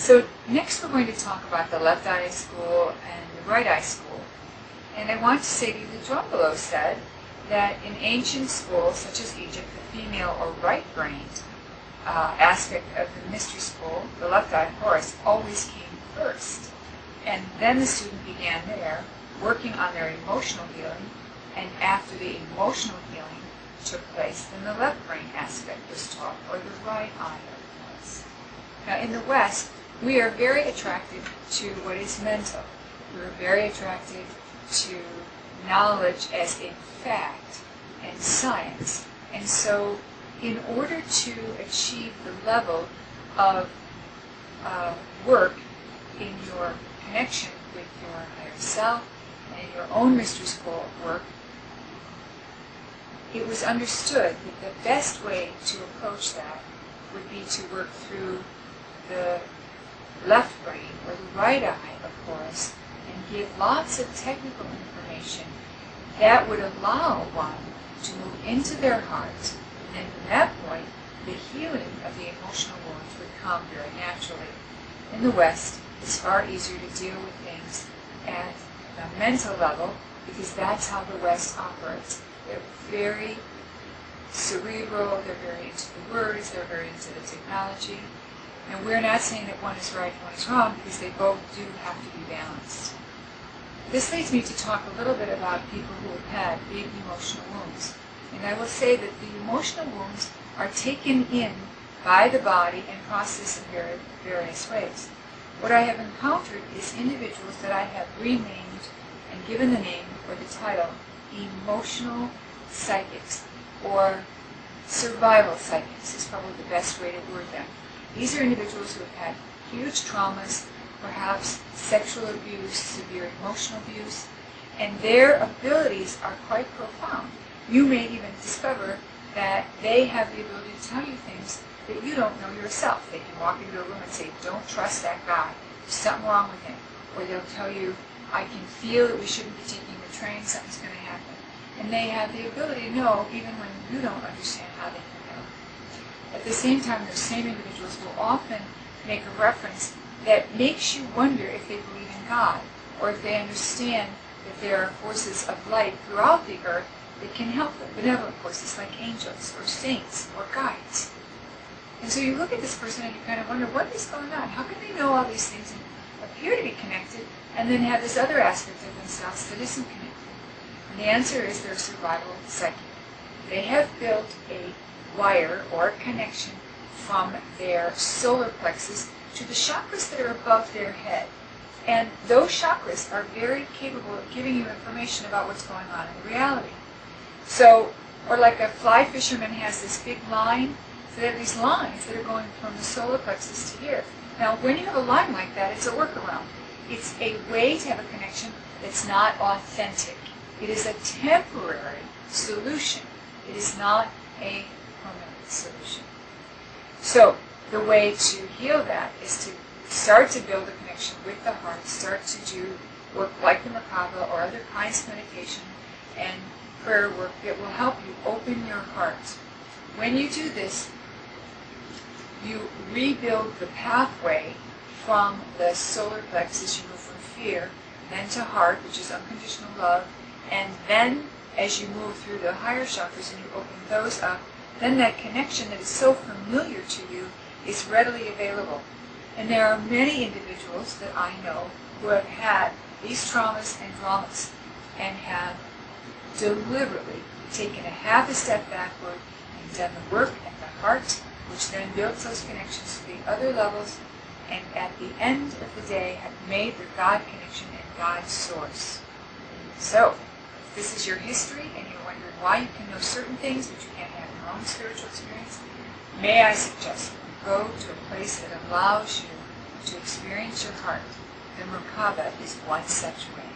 So next we're going to talk about the left eye school and the right eye school. And I want to say to you that John Below said that in ancient schools, such as Egypt, the female or right-brained aspect of the mystery school, the left eye, Horus, always came first. And then the student began there, working on their emotional healing, and after the emotional healing took place, then the left brain aspect was taught, or the right eye of Horus. Now in the West, we are very attracted to what is mental. We're very attracted to knowledge as a fact and science. And so in order to achieve the level of work in your connection with your higher self and your own mystery school work, it was understood that the best way to approach that would be to work through the left brain or the right eye of Horus and give lots of technical information that would allow one to move into their heart, and then from that point the healing of the emotional wounds would come very naturally. In the West, it's far easier to deal with things at the mental level because that's how the West operates. They're very cerebral, they're very into the words, they're very into the technology. And we're not saying that one is right and one is wrong because they both do have to be balanced. This leads me to talk a little bit about people who have had big emotional wounds. And I will say that the emotional wounds are taken in by the body and processed in various ways. What I have encountered is individuals that I have renamed and given the name or the title emotional psychics, or survival psychics is probably the best way to word them. These are individuals who have had huge traumas, perhaps sexual abuse, severe emotional abuse, and their abilities are quite profound. You may even discover that they have the ability to tell you things that you don't know yourself. They can walk into a room and say, don't trust that guy, there's something wrong with him. Or they'll tell you, I can feel that we shouldn't be taking the train, something's going to happen. And they have the ability to know even when you don't understand how they can know. At the same time, those same individuals will often make a reference that makes you wonder if they believe in God, or if they understand that there are forces of light throughout the earth that can help them, benevolent forces like angels, or saints, or guides. And so you look at this person and you kind of wonder, what is going on? How can they know all these things and appear to be connected, and then have this other aspect of themselves that isn't connected? And the answer is they're survival psychic. They have built a wire or a connection from their solar plexus to the chakras that are above their head. And those chakras are very capable of giving you information about what's going on in reality. So, or like a fly fisherman has this big line, so they have these lines that are going from the solar plexus to here. Now, when you have a line like that, it's a workaround. It's a way to have a connection that's not authentic. It is a temporary solution. It is not a permanent solution. So, the way to heal that is to start to build a connection with the heart, start to do work like the Merkaba or other kinds of meditation and prayer work that will help you open your heart. When you do this, you rebuild the pathway from the solar plexus. You move from fear, then to heart, which is unconditional love, and then as you move through the higher chakras and you open those up, then that connection that is so familiar to you is readily available. And there are many individuals that I know who have had these traumas and dramas and have deliberately taken a half a step backward and done the work at the heart, which then builds those connections to the other levels, and at the end of the day have made their God connection and God's source. So, if this is your history and you're wondering why you can know certain things but you can't have your own spiritual experience, may I suggest you go to a place that allows you to experience your heart. The Merkaba is one such way.